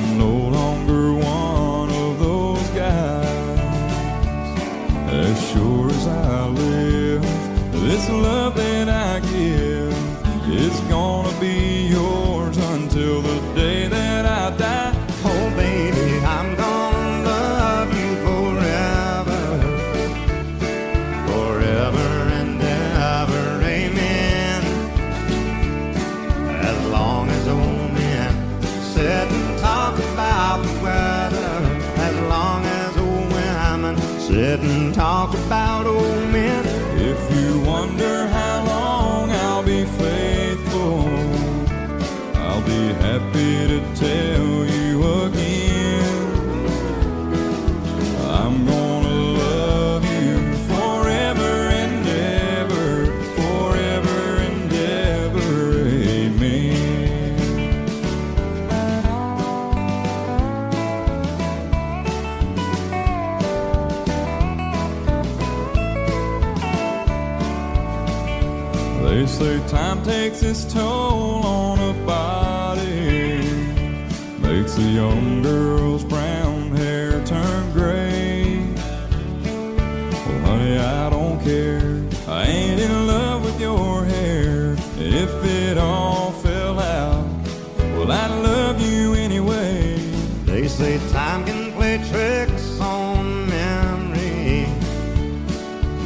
I'm no longer one of those guys. As sure as I live, this love that I give is gonna be yours until the day that I die. Oh baby, I'm gonna love you forever, forever and ever, amen. As long as old men sit and talk about the weather, as long as old women sit and talk about old men. If you wonder how long I'll be faithful, I'll be happy to tell you again. I'm gonna love you forever and ever, forever and ever, amen. They say time takes its toll on a body, makes a young girl's brown hair turn gray. Well, honey, I don't care, I ain't in love with your hair. If it all fell out, well, I'd love you anyway. They say time can play tricks on memory,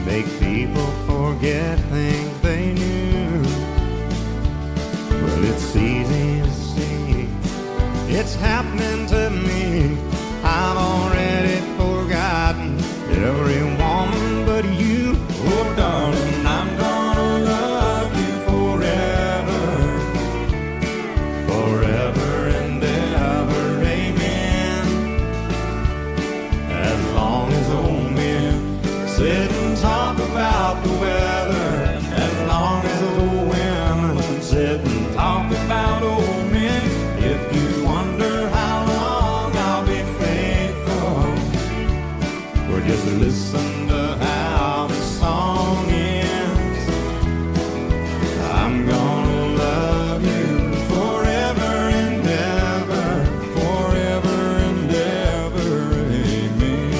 make people forget things they knew. Well, it's easy to see, it's happening to me. I've already forgotten every woman but you. Oh, darling, I'm gonna love you forever, forever and ever, amen. As long as old men sit and talk about the weather, as long as old women sit and talk about old men. If you wonder how long I'll be faithful, or just listen to how the song ends, I'm gonna love you forever and ever, forever and ever, amen.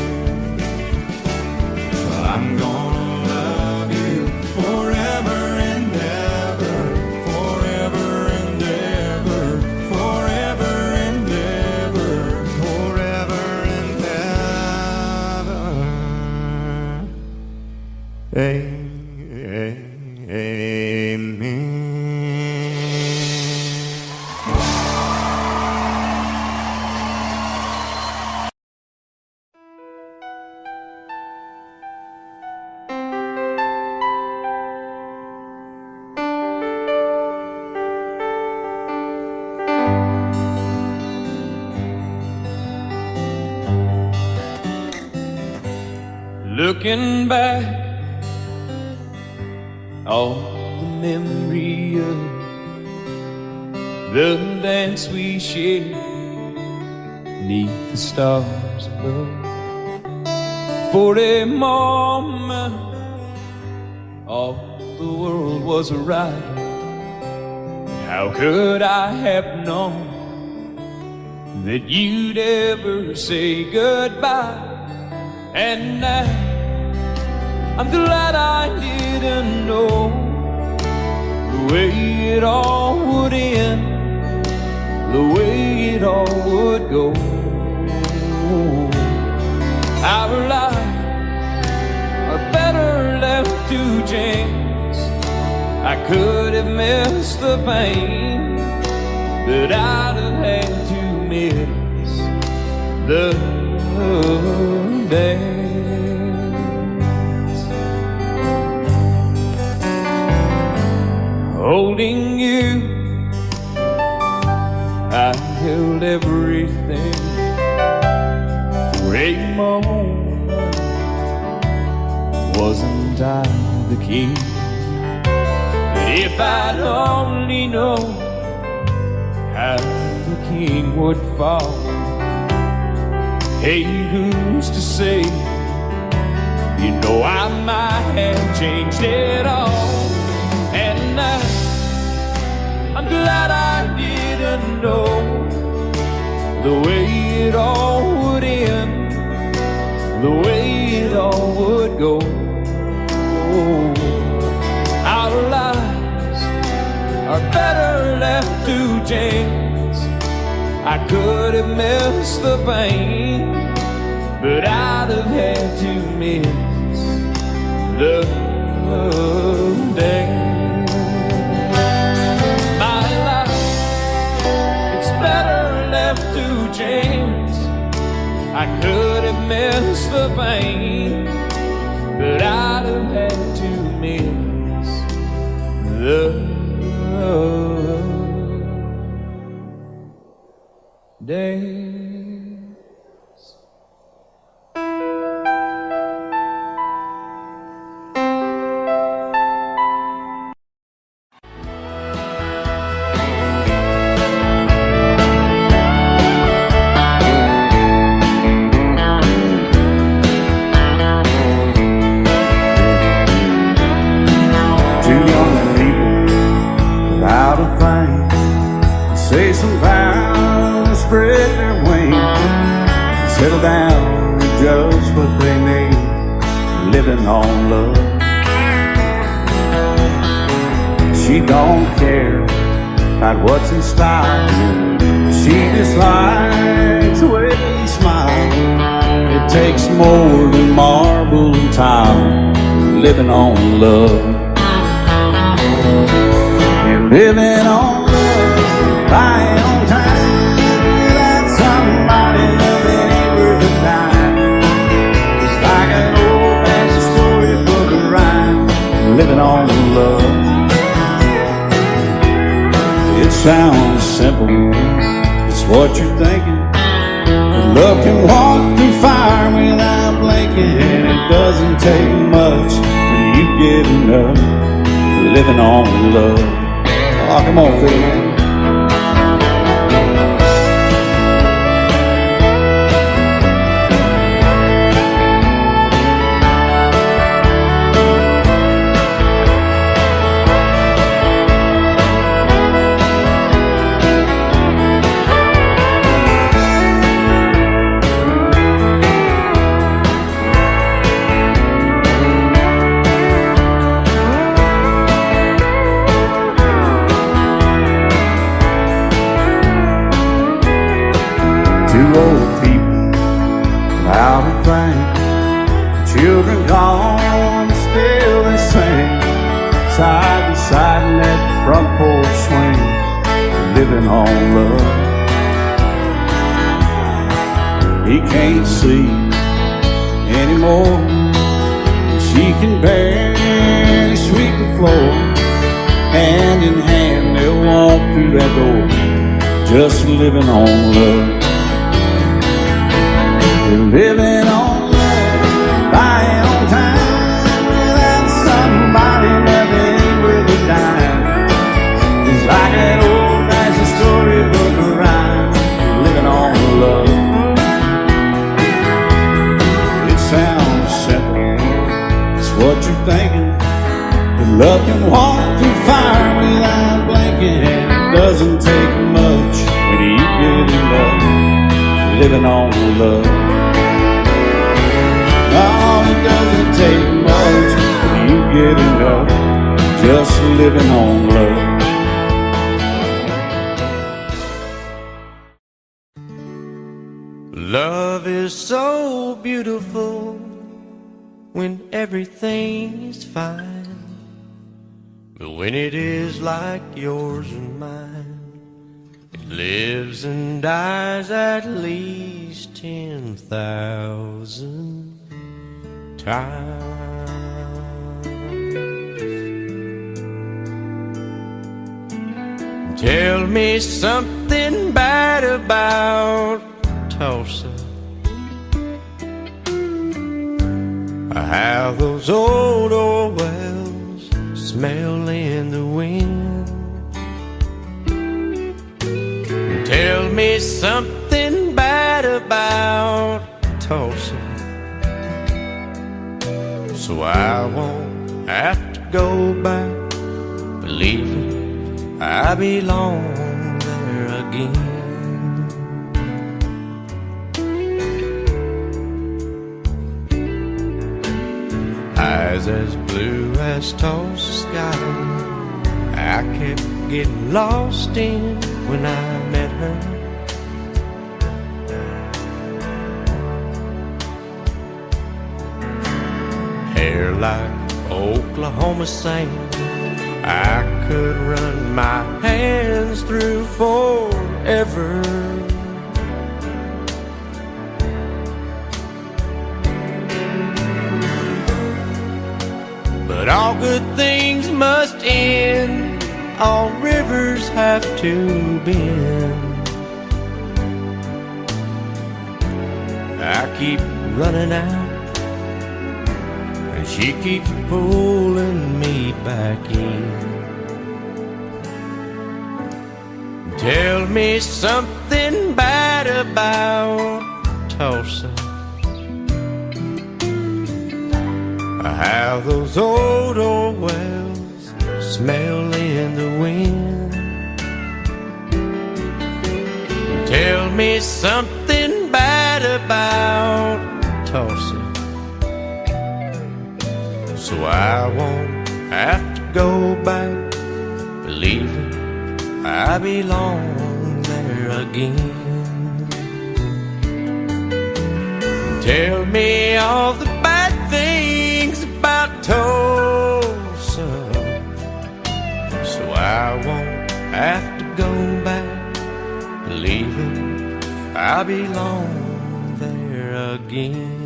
I'm gonna love you forever and ever, forever and ever, forever and ever, forever and ever, amen. Looking back on the memory of the dance we shared beneath the stars above. For a moment all the world was right. How could I have known that you'd ever say goodbye? And now I'm glad I didn't know the way it all would end, the way it all would go. Our lives are better left to chance. I could have missed the pain, but I'd have had to miss the dance. Holding you, I held everything. For a moment, wasn't I the king? But if I'd only known how the king would fall, hey, who's to say? You know I might have changed it all. And I'm glad I didn't know the way it all would end, the way it all would go. Our lives are better left to chance. I could have missed the pain, but I'd have had to miss the day. My life, it's better left to chance. I could have missed the pain, but I'd have had to miss the days. Say some vows and spread their wings, settle down to just what they need, living on love. She don't care about what's in style, she just likes the way you smile. It takes more than marble and tile, living on love. You're living on buying on time without somebody that ain't worth a dime. It's like an old-fashioned storybook of rhyme, living on love. It sounds simple, it's what you're thinking. But love can walk through fire without blinking, and it doesn't take much when you get enough, living on love. Oh, come on, Phil, man. Old people out of fame, children gone, still they sing side by side in that front porch swing, living on love. He can't see anymore, she can barely sweep the floor. Hand in hand they'll walk through that door, just living on love. Living on love, buying on time without somebody that ain't worth a dime. It's like an old-fashioned storybook of rhyme, living on love. It sounds simple, it's what you're thinking. But love can walk through fire without blinking, and it doesn't take much when you get in love, living on love. Oh, it doesn't take much when you get enough, just living on love. Love is so beautiful when everything is fine, but when it is like yours and mine, it lives and dies at least 10,000 times. Tell me something bad about Tulsa, how those old wells smell in the wind. Tell me something bad about Tulsa, so I won't have to go back believing I belong there again. eyes as blue as Tulsa sky. I kept getting lost in when I met her. Hair like Oklahoma sand, I could run my hands through forever. But all good things must end, all rivers have to bend. I keep running out, and she keeps pulling me back in. Tell me something bad about Tulsa, how those old wells smell in the wind. Tell me something bad about Tulsa, so I won't have to go back believing I belong there again. Tell me all the bad things about Tulsa, so I won't have to go back believing I belong there again.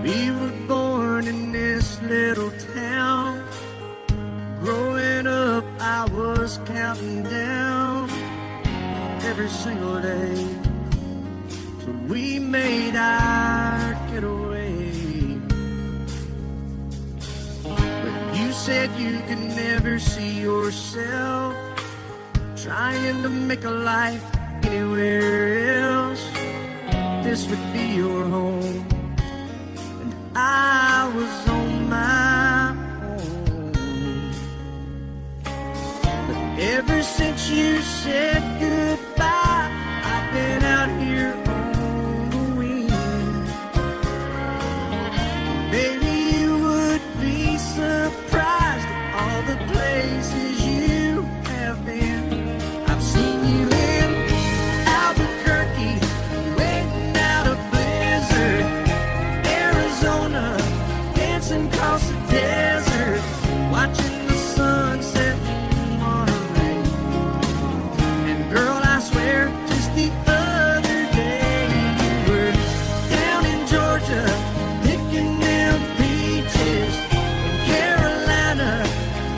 We were born in this little town. Growing up, I was counting down every single day till we made our getaway. But you said you could never see yourself trying to make a life anywhere else. This would be your home. I was on my own. But ever since you said goodbye, I've been out here on the wing. Maybe you would be surprised at all the places you have been. I've seen you in Albuquerque, waiting out a blizzard, dancing across the desert, watching the sunset in Monterey. And girl, I swear, just the other day you were down in Georgia, picking them peaches. In Carolina,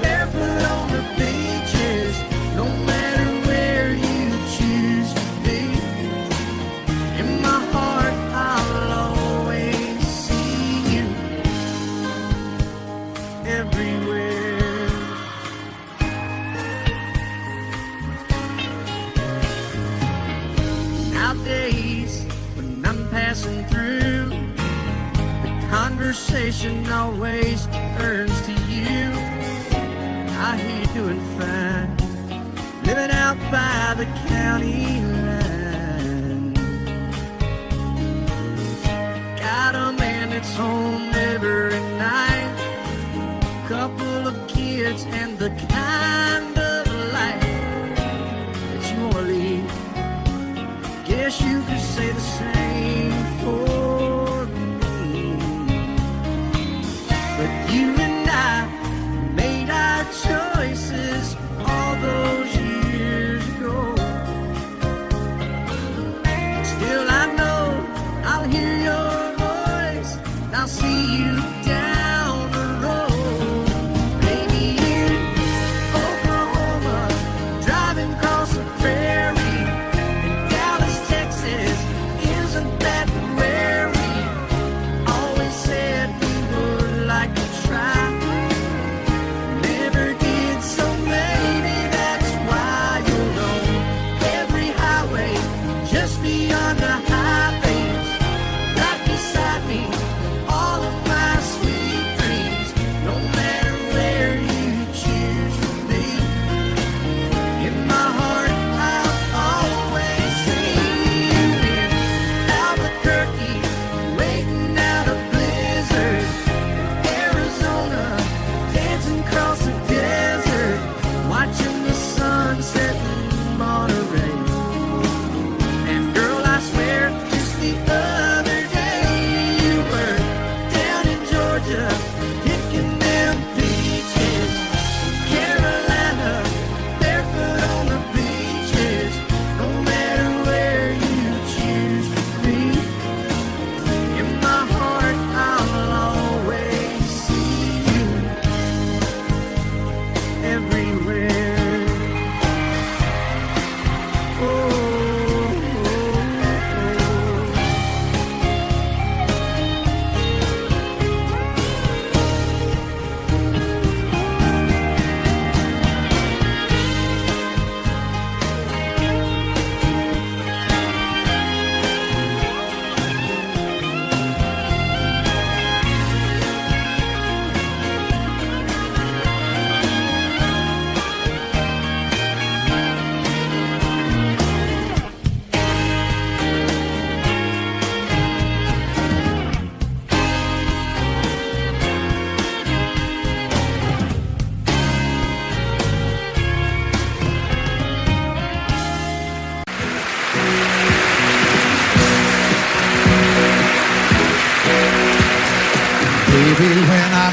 barefoot on the beaches. No matter where you choose to be, in my heart I'll always see you everywhere. Nowadays, when I'm passing through, the conversation always turns to you. I hear you doing fine, living out by the county line. Got a man that's home every night, couple of kids and the kind of life that you want to lead. Guess you could say the same for me. But you and I made our choices all those years ago.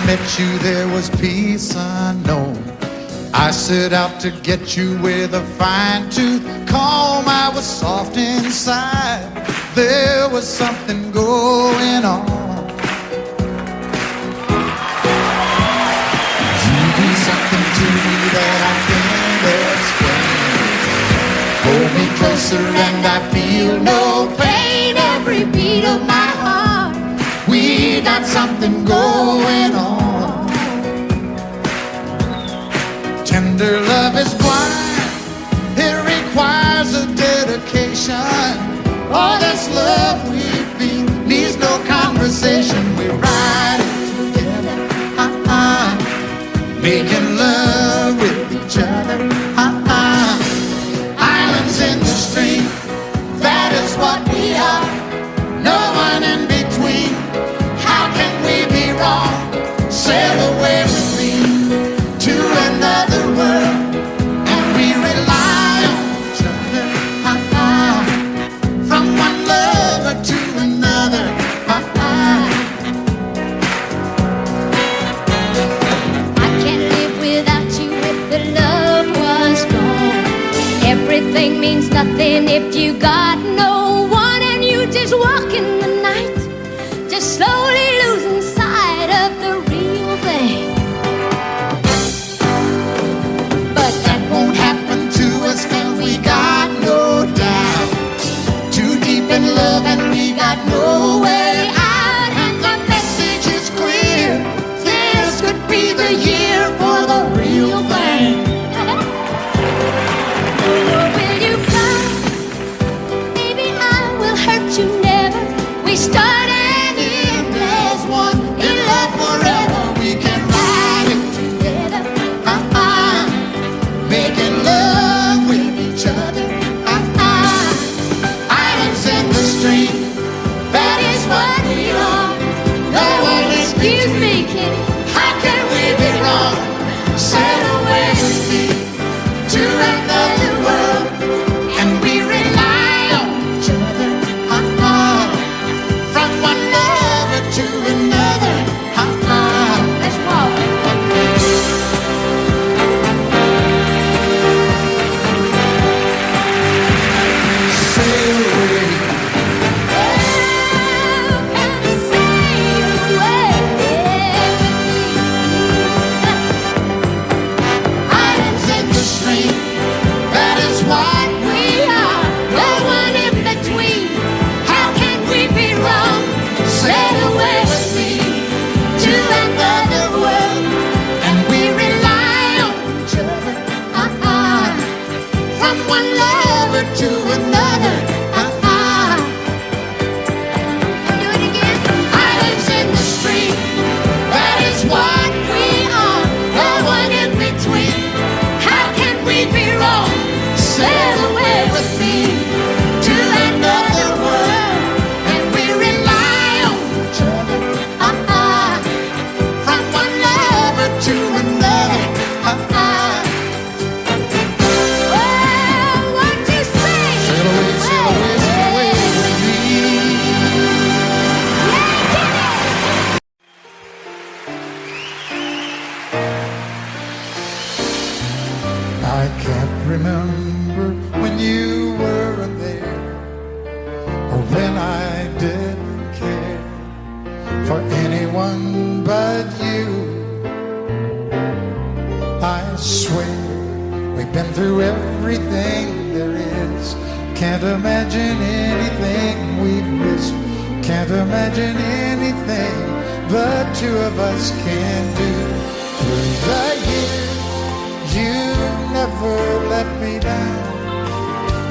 met you, there was peace unknown. I set out to get you with a fine-tooth comb. I was soft inside. There was something going on. You do something to me that I can't explain. Hold me closer and I feel no pain. Every beat of my heart, we got something going on. Tender love is blind. It requires a dedication. All this love we feel needs no conversation. We ride it together, making love with each other, Islands in the stream, that is what we are. No one in between. How can we be wrong? Sail away with me to another world, and we rely on each other, from one lover to another, I can't live without you if the love was gone. Everything means nothing if you got no one, and you just walk in the night, just slowly losing sight of the real thing. but that won't happen to us, and we got no doubt. Too deep in love and we got no way out, and the message is clear. This could be the year for the real thing. Will you come? Maybe I will hurt you never. We start and end as one. In love forever, we can ride it together, making love with each other, Islands in the stream, that is what we are. No one Excuse me, kitty. How can we be wrong? Sail away with me to another world, and we rely on each other, from one lover to another, Let's walk. sail away. Islands in the stream, that is what we are. No one in between. How can we be wrong? Sail away with me to another world, and we rely on each other, from one lover to another, Do it again. Islands in the stream, that is what we are. No one in between. How can we be wrong? Sail away with me to another world, and we rely on each other, from one lover to another, Well, what you say? sail away, sail away, sail away with me. I can't remember when you weren't there, or when I didn't care for anyone but you. I swear we've been through everything there is. Can't imagine anything we've missed. Can't imagine anything the two of us can do. Through the years, you never let me down.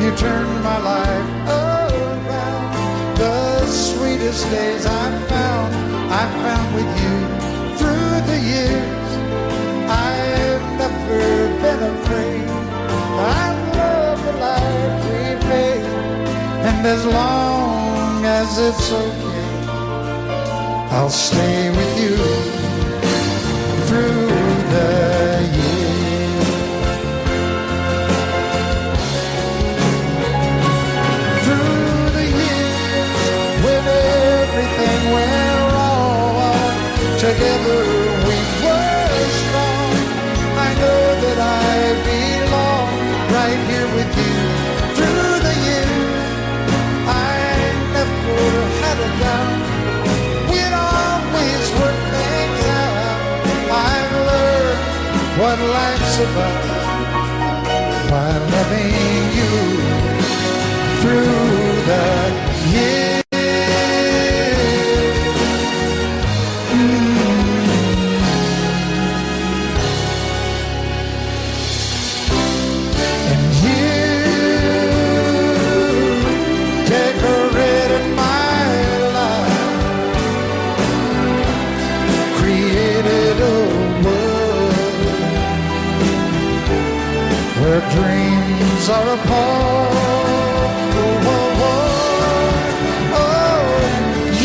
You turned my life around. The sweetest days I found with you. Through the years, I've never been afraid. I love the life we made, and as long as it's okay, I'll stay with you through the years. Through the years, when everything went wrong, together we survive by loving you through the years. And you decorated my life, created a world where dreams are apart. Oh, oh, oh, oh,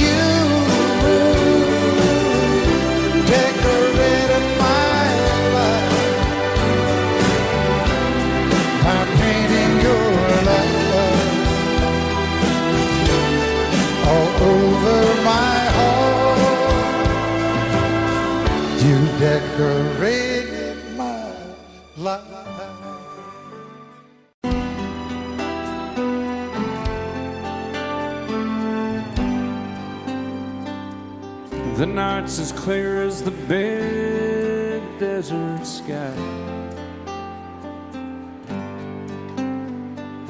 you decorated my life by painting your life all over my heart. You decorated my life. The night's as clear as the big desert sky,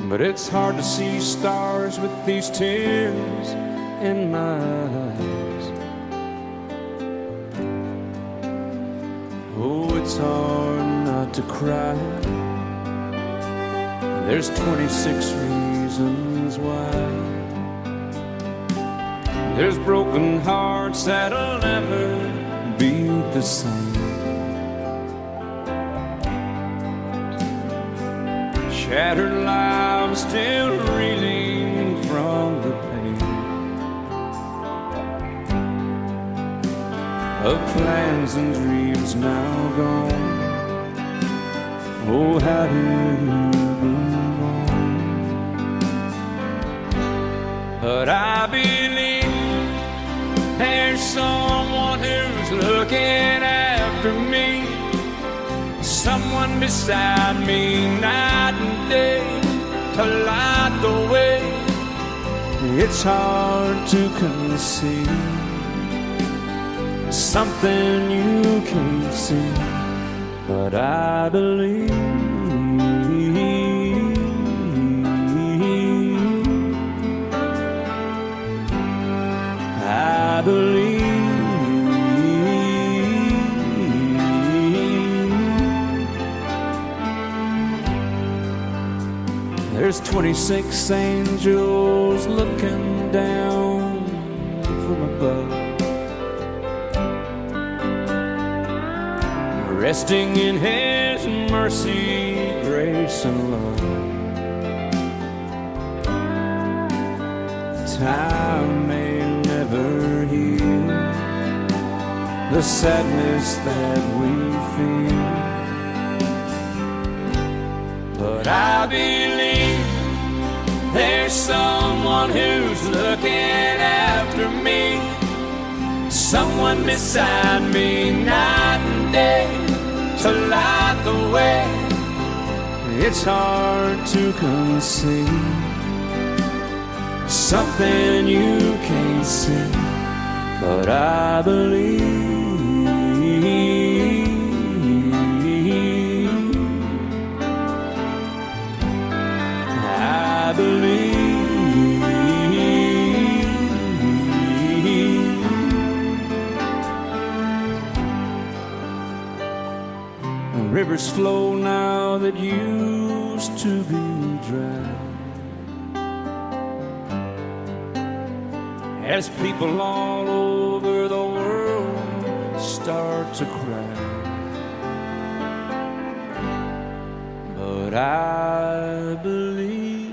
but it's hard to see stars with these tears in my eyes. Oh, it's hard not to cry. There's 26 reasons why. There's broken hearts that'll never be the same. Shattered lives still reeling from the pain of plans and dreams now gone. Oh, how do you move on? But I believe there's someone who's looking after me, someone beside me night and day to light the way. It's hard to conceive something you can't see, but I believe. I believe. There's 26 angels looking down from above, resting in His mercy, grace, and love. Time may never heal the sadness that we feel, but I believe there's someone who's looking after me, someone beside me night and day to light the way. It's hard to conceive something you can't see, but I believe. I believe. Rivers flow now that used to be dry, as people all over the world start to cry. But I believe.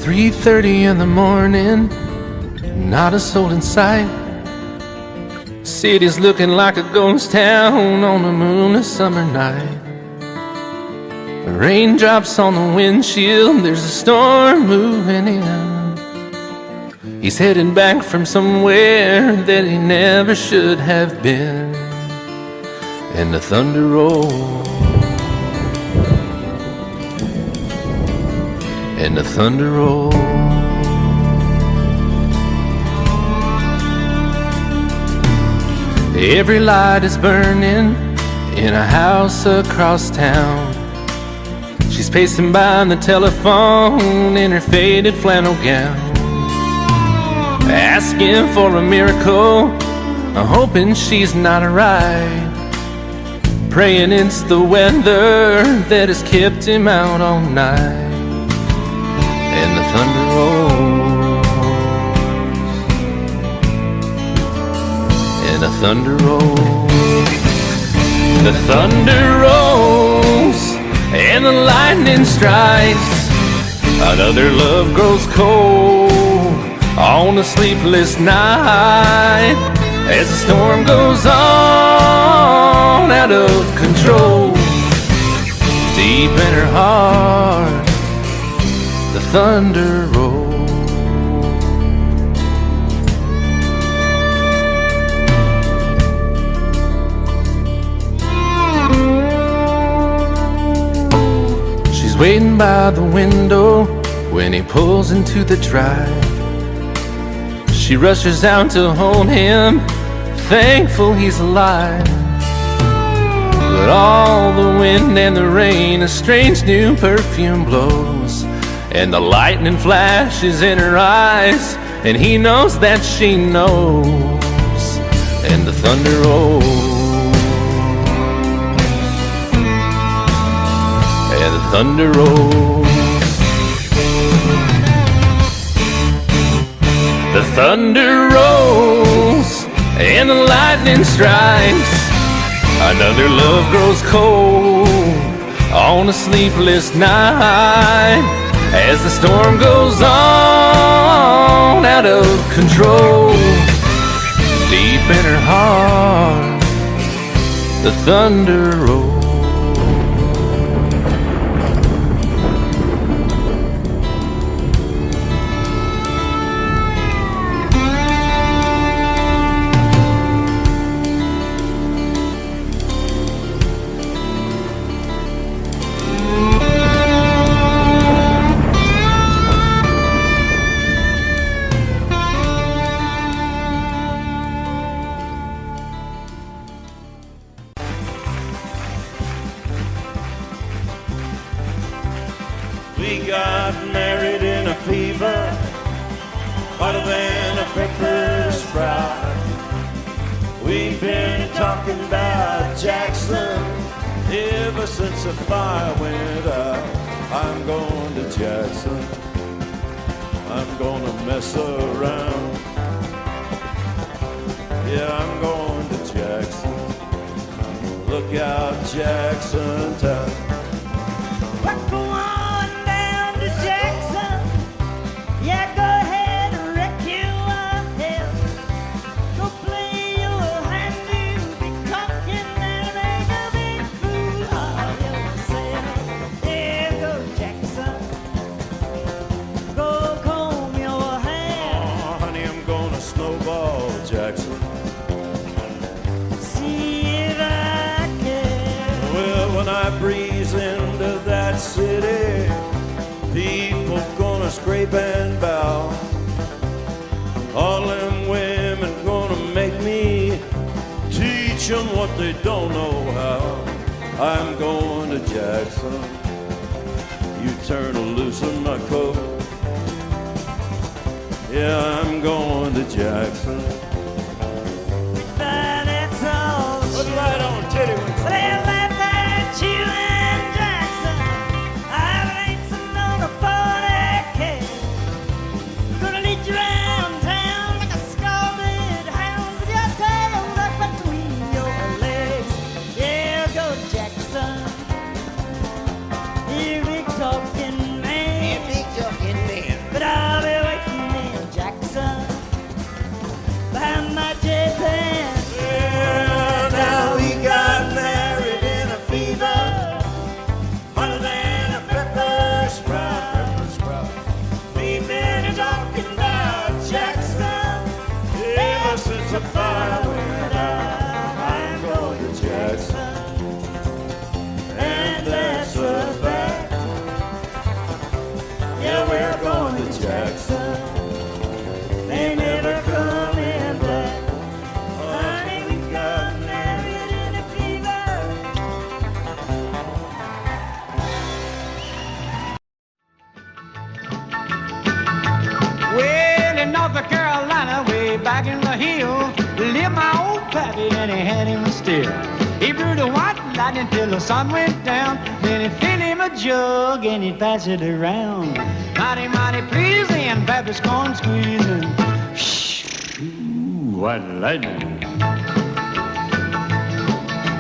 "3:30 in the morning, not a soul in sight. City's looking like a ghost town on a moonless summer night. Raindrops on the windshield, there's a storm moving in. He's heading back from somewhere that he never should have been. and the thunder rolls, and the thunder rolls. Every light is burning in a house across town. She's pacing by the telephone in her faded flannel gown, asking for a miracle, hoping she's not alright, praying it's the weather that has kept him out all night. And the thunder rolls, and the thunder rolls, the thunder rolls, and the lightning strikes. Another love grows cold on a sleepless night, as the storm goes on out of control. Deep in her heart, the thunder rolls. She's waiting by the window when he pulls into the drive. She rushes out to hold him, thankful he's alive. But all the wind and the rain, a strange new perfume blows, and the lightning flashes in her eyes, and he knows that she knows. And the thunder rolls, and the thunder rolls. The thunder rolls, and the lightning strikes. Another love grows cold on a sleepless night, as the storm goes on out of control. Deep in her heart, the thunder rolls. We got married in a fever, hotter than a pepper sprout. We've been talking about Jackson ever since the fire went out. I'm going to Jackson, I'm gonna mess around. Yeah, I'm going to Jackson, look out Jackson town. Jackson, see if I can. Well, when I breeze into that city, people gonna scrape and bow. All them women gonna make me teach them what they don't know how. I'm going to Jackson, you turn loose in my coat. Yeah, I'm going to Jackson. Put it right on, titty wings. Well, left that you and Jackson, I've racing on a 40K. Gonna lead you around town like a scalded hound with your tail tucked between your legs. Yeah, go Jackson, you big talking man. You big talking man. But I'll be waiting in Jackson behind my J-Pan. Now we got married in a fever, hotter than a pepper sprout. We've been talking about Jackson ever since the fire went out. I'm going to Jackson, started and he had him still. He brewed a white lightning till the sun went down. Then he filled him a jug and he'd pass it around. Mighty, mighty pleasing, Baptist corn squeezing. Ooh, white lightning.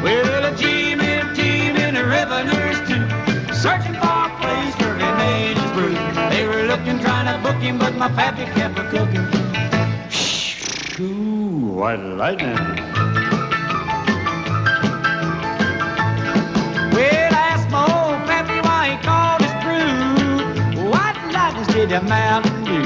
Well, a team in the revenues too, searching for a place where he made his brew. They were looking, trying to book him, but my pappy kept a cooking. Ooh, white lightning. Well, I asked my old pappy why he called his brew white lightning did the Mountain Dew.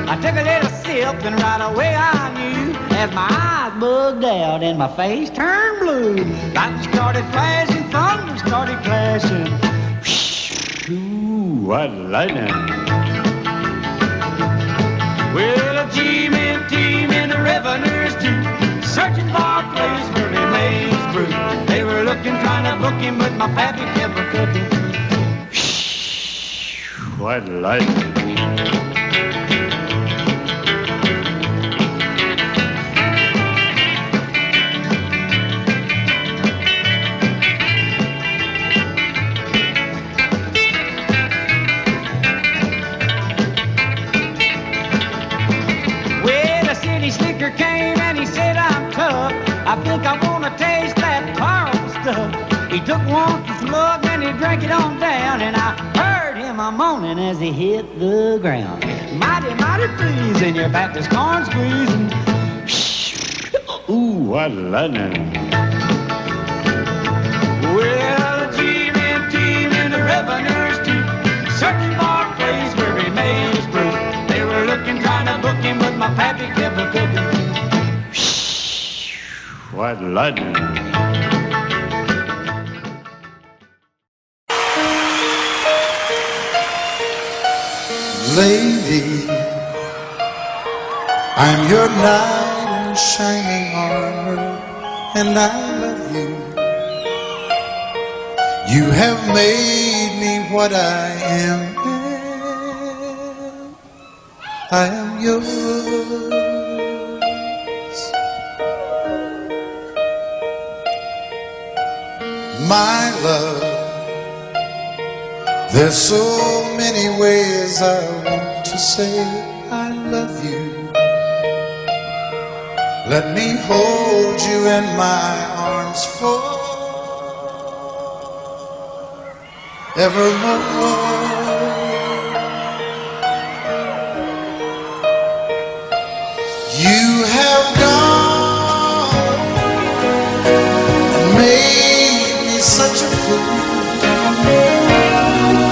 I took a little sip and right away I knew, as my eyes bugged out and my face turned blue. Lightning started flashing, thunder started clashing. Ooh, white lightning. Well, a team in the revenues too, searching for a place where he made his brew. They were looking, trying to book him, but my pappy kept a cooking. White lightning. Came and he said, I'm tough. I think I want to taste that powerful stuff. He took one slug and he drank it on down, and I heard him a moaning as he hit the ground. Mighty, mighty pleasing, your Baptist corn squeezing. Ooh, what lightning. Well, a team in the revenues too, searching for a place where he made his brew. They were looking, trying to book him, but my pappy kept a cooking. White lightning. Lady, I'm your knight in shining armor, and I love you. You have made me what I am. I am yours. My love, there's so many ways I want to say I love you. Let me hold you in my arms forevermore. You have gone and made me such a fool.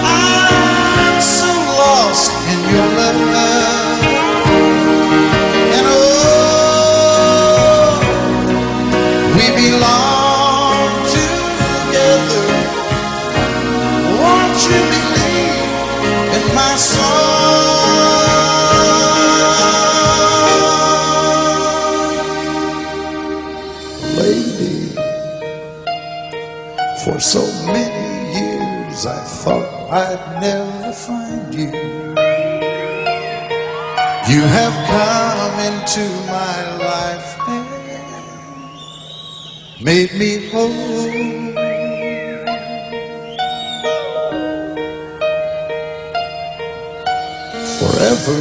I'm so lost in your love, and oh, we belong together. Won't you believe in my song? For so many years I thought I'd never find you. You have come into my life and made me whole. Forever,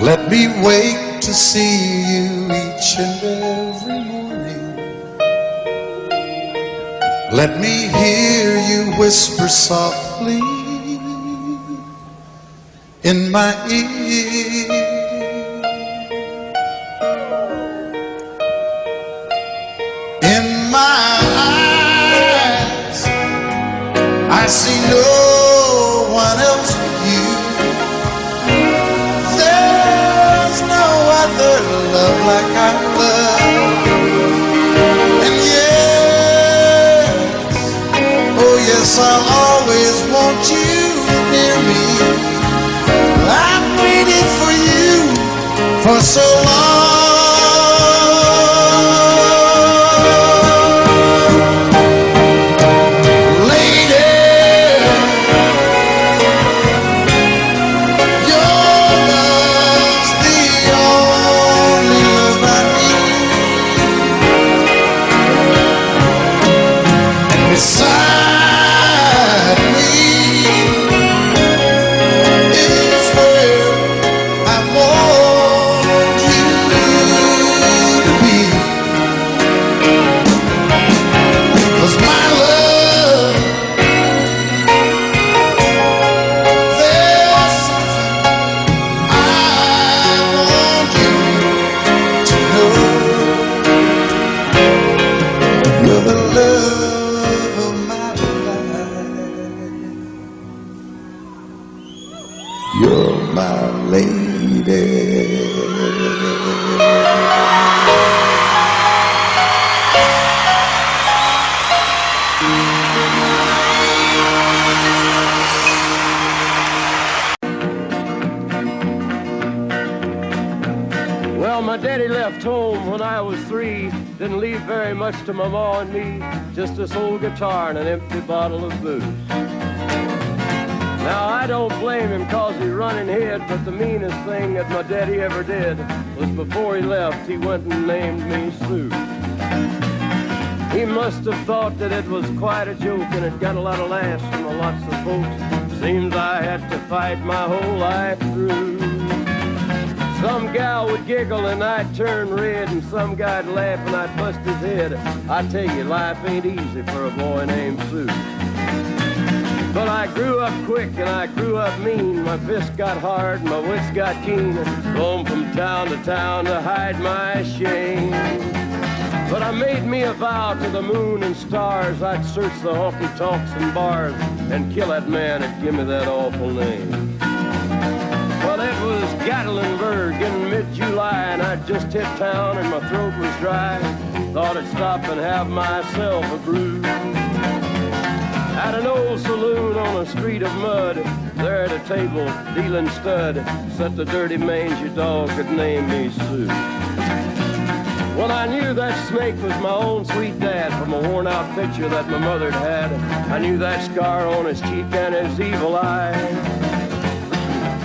let me wake to see you each and every morning. Let me hear you whisper softly in my ear. In my eyes, I see no one else but you. There's no other love like our love. And yes, I'll always want you near me. I've waited for you for so long. Lady, your love's the only love I need. Well, my daddy left home when I was 3. Didn't leave very much to my ma and me. Just this old guitar and an empty bottle of booze. Now, I don't blame him 'cause he run and hid, but the meanest thing that my daddy ever did was before he left, he went and named me Sue. He must have thought that it was quite a joke and it got a lot of laughs from lots of folks. Seems I had to fight my whole life through. Some gal would giggle and I'd turn red, and some guy'd laugh and I'd bust his head. I tell you, life ain't easy for a boy named Sue. But I grew up quick and I grew up mean. My fists got hard and my wits got keen. Roam from town to town to hide my shame. But I made me a vow to the moon and stars, I'd search the honky-tonks and bars and kill that man that give me that awful name. Well, it was Gatlinburg in mid-July, and I'd just hit town and my throat was dry. Thought I'd stop and have myself a brew. At an old saloon on a street of mud, there at a table, dealing stud, sat the dirty mangy dog that named me Sue. Well, I knew that snake was my own sweet dad from a worn-out picture that my mother'd had. I knew that scar on his cheek and his evil eye.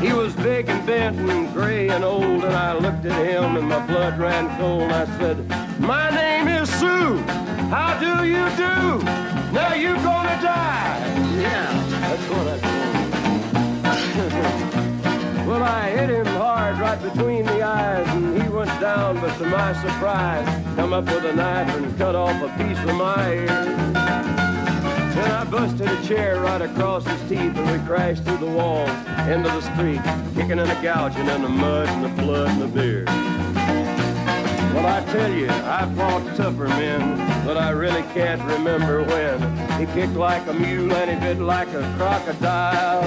He was big and bent and gray and old, and I looked at him and my blood ran cold. I said, "My name is Sue. How do you do? Now you gonna die." Yeah, that's what I told him. Well, I hit him hard right between the eyes, and he went down, but to my surprise, come up with a knife and cut off a piece of my ear. Then I busted a chair right across his teeth, and we crashed through the walls into the street, kicking and a gouging in the mud and the blood and the beer. Well, I tell you, I fought tougher men, but I really can't remember when. He kicked like a mule and he bit like a crocodile.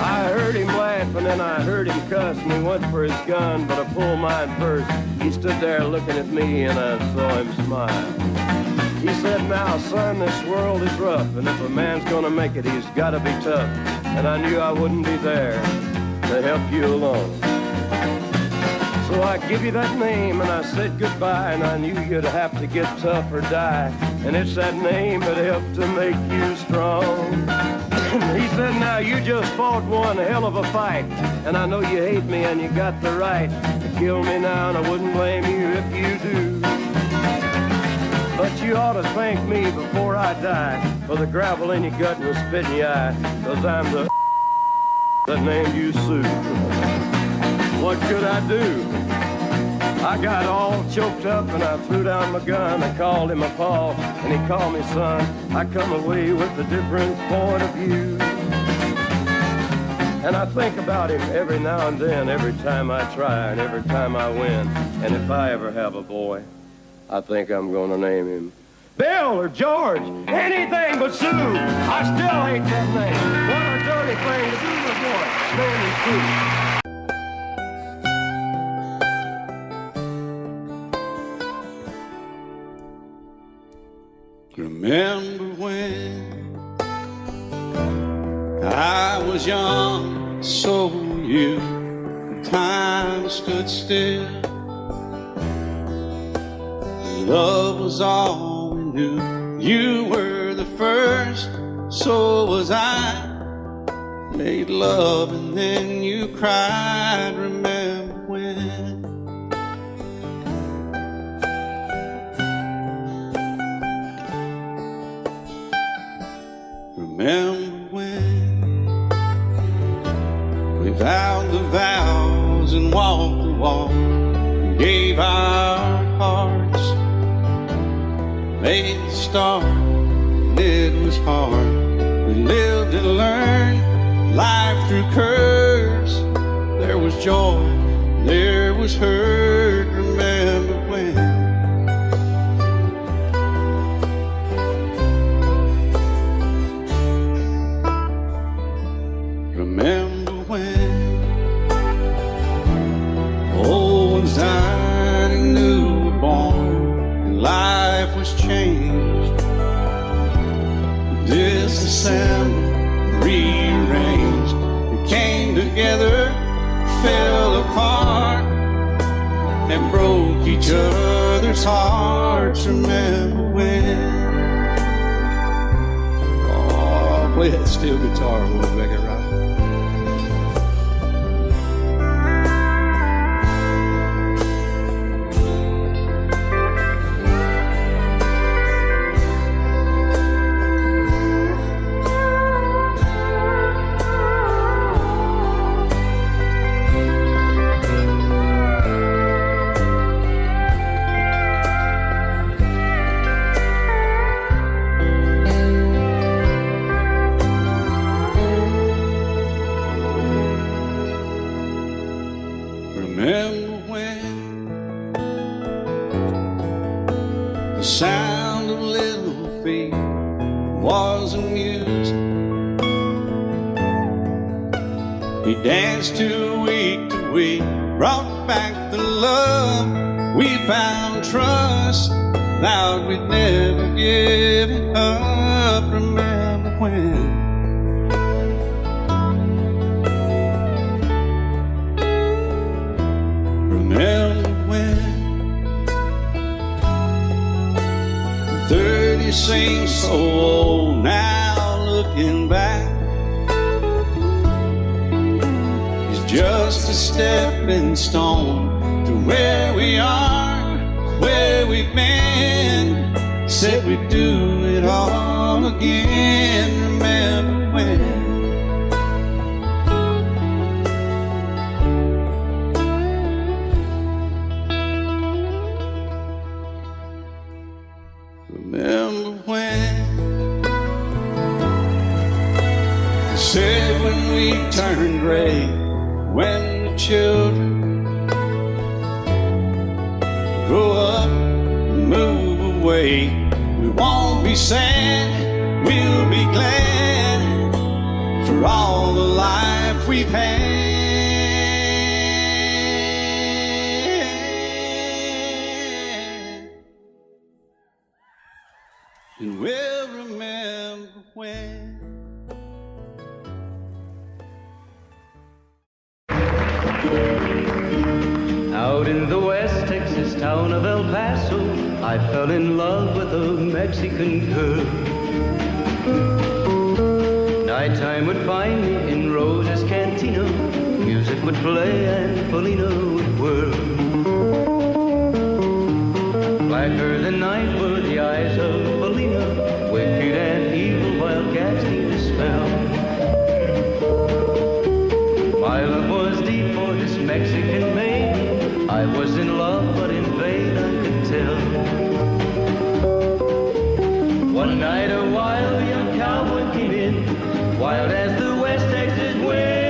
I heard him laugh and then I heard him cuss, and he went for his gun, but I pulled mine first. He stood there looking at me and I saw him smile. He said, "Now, son, this world is rough, and if a man's gonna make it, he's gotta be tough." And I knew I wouldn't be there to help you along. So I give you that name and I said goodbye, and I knew you'd have to get tough or die. And it's that name that helped to make you strong. He said, "Now you just fought one hell of a fight, and I know you hate me and you got the right to kill me now, and I wouldn't blame you if you do. But you ought to thank me before I die for the gravel in your gut and the spit in your eye, 'cause I'm the that named you Sue." What could I do? I got all choked up and I threw down my gun. I called him a paw and he called me son. I come away with a different point of view. And I think about him every now and then, every time I try and every time I win. And if I ever have a boy, I think I'm gonna name him Bill or George, anything but Sue. I still hate that name. What a dirty thing to do to a boy. Name him Sue. Remember when I was young, so were you. Time stood still. Love was all we knew. You were the first, so was I. Made love and then you cried. Remember when? Remember when we vowed the vows and walked the walk, and gave our hearts, made the start, and it was hard. We lived and learned life through curves. There was joy, there was hurt. Remember when? Remember when old ones died and new were born, and life was changed. disassembled, rearranged. We came together, fell apart, and broke each other's hearts. Remember when? Oh, play that steel guitar, we'll make it right. Remember when the sound of little feet was amusing? He danced to week, brought back the love. We found trust, vowed we'd never give it up. Remember when? Remember when 30 seems so old now, looking back. It's just a stepping stone to where we are, where we've been. Said we'd do it all again. Remember when? Remember when they said when we turned gray, when the children grow up and move away, we won't be sad, we'll be glad for all the life we've had. And we'll remember when. Out in the West Texas town of El Paso, I fell in love with a Mexican girl. Nighttime would find me in Rose's Cantina. Music would play and Felina would whirl. Blacker than night were the eyes of Felina, wicked and evil while casting a spell. My love was deep for this Mexican maiden. I was in love, but in vain I could tell. One night a wild young cowboy came in, wild as the West Texas wind.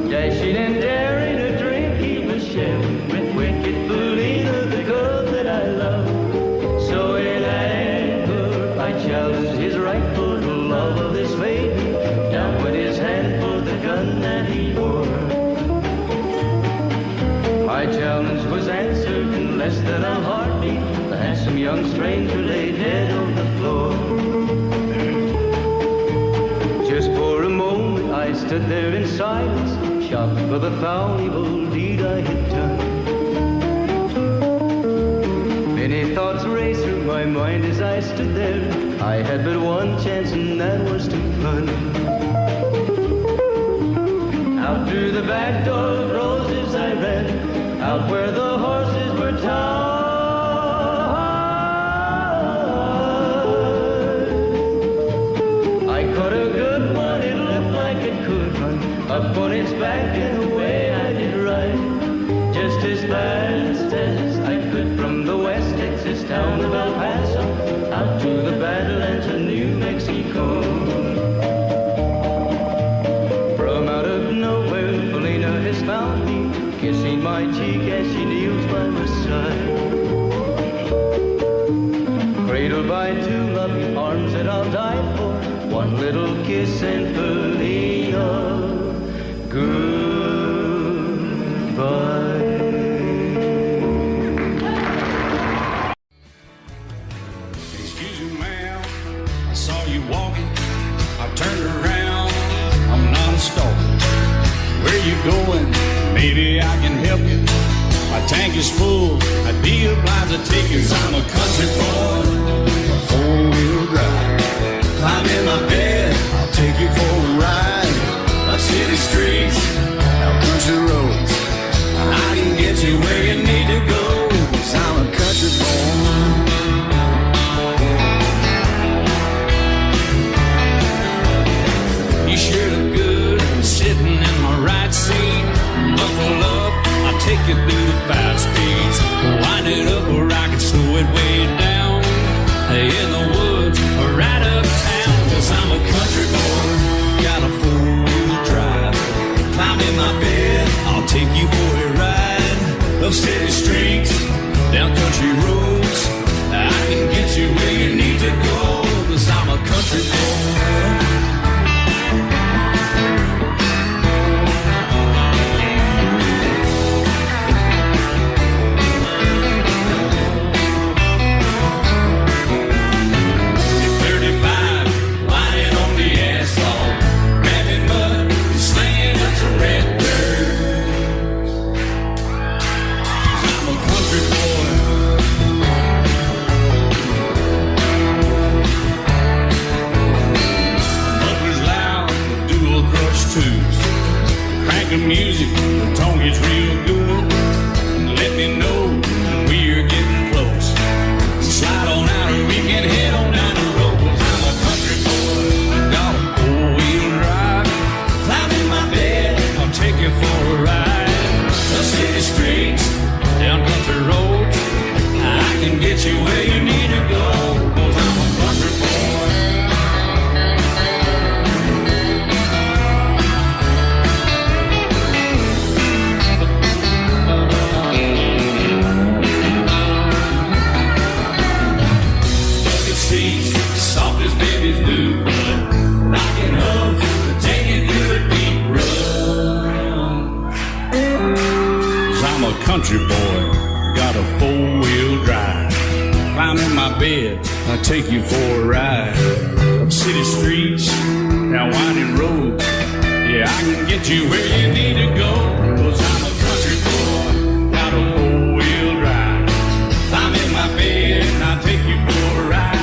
Dashing and daring, a drink he was sharing with wicked Felina, the girl that I love. So in anger I challenged his right for the love of this maiden. Down went his hand for the gun that he wore. My challenge was answered in less than a heartbeat. The handsome young stranger lay dead on the floor. Just for a moment I stood there in silence, shocked for the foul evil deed I had done. Many thoughts raced through my mind as I stood there. I had but one chance and that was to run. Out through the back door of Roses I ran, out where the horses were tied. I caught a good one, it looked like it could run, up on its back and away I did ride. Just as fast as I could from the West Texas town of El Paso, out to the Badlands of New Mexico. From out of nowhere, Felina has found me, kissing my cheek as she kneels by my side. Cradled by two loving arms that I'll die for, one little kiss and Felina, goodbye. rides I take, 'cause I'm a country boy, a four-wheel drive. Climb in my bed, I'll take you for a ride. Up city streets, out country roads, I can get you where you need to go, 'cause I'm a country boy. You sure look good sitting in my right seat. Buckle up, I'll take you through the 5 speeds. Wind it up or I can slow it way down. In the woods or right uptown, 'cause I'm a country boy, got a 4-wheel drive. Climb in my bed, I'll take you for a ride. Up city streets, down country roads, I can get you where you need to go, 'cause I'm a country boy. Crank the music, the tone gets real good. Let me know when we're getting close. Slide on out and we can head on down the road, 'cause I'm a country boy, got a 4-wheel drive. Climb in my bed, I'll take you for a ride. Up city streets, down country roads, I can get you where you need to go, 'cause I'm a country boy. Soft as babies do, but rockin' up to take you through a deep run. 'Cause I'm a country boy, got a 4-wheel drive. Climb in my bed, I'll take you for a ride. Up city streets, down winding roads, yeah, I can get you where you need to go, 'cause I'm a country boy, got a 4-wheel drive. Climb in my bed, and I'll take you for a ride.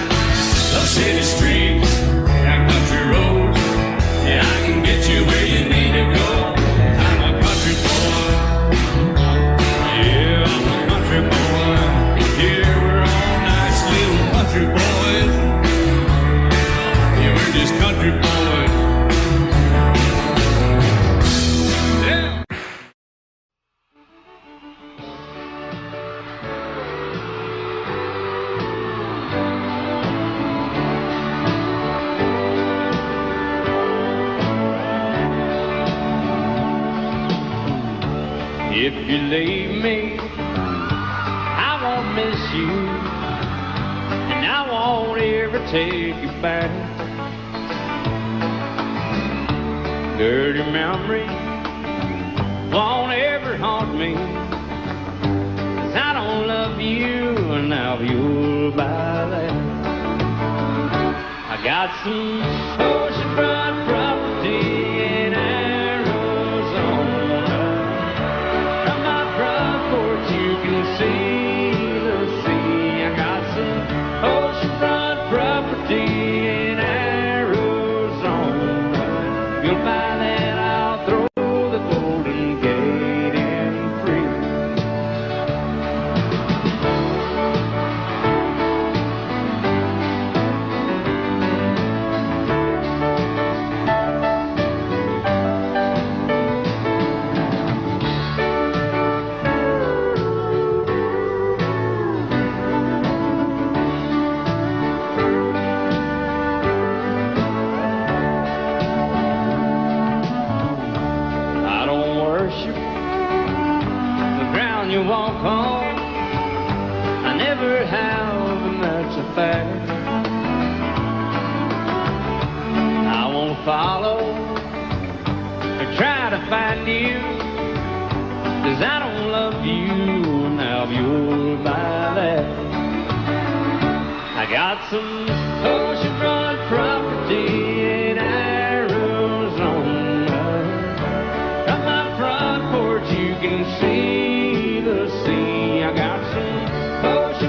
Up city streets, down country roads, yeah, I can get you where you need to go. I'm a country boy, yeah, I'm a country boy. Yeah, we're all nice little country boys. Yeah, we're just country boys. Yeah. If you leave me, I won't miss you, and I won't ever take you back. Dirty memory won't ever haunt me, 'cause I don't love you, and now you'll buy that. I got some oceanfront property in Arizona. From my front porch you can see the sea. I got some oceanfront property in Arizona. If you'll buy that, I'll throw the Golden Gate in free. You walk on, I never have, and that's a fact. I won't follow or try to find you, 'cause I don't love you, now you'll buy that. I got some oceanfront property in Arizona. From my front porch you can see the sea. I got some ocean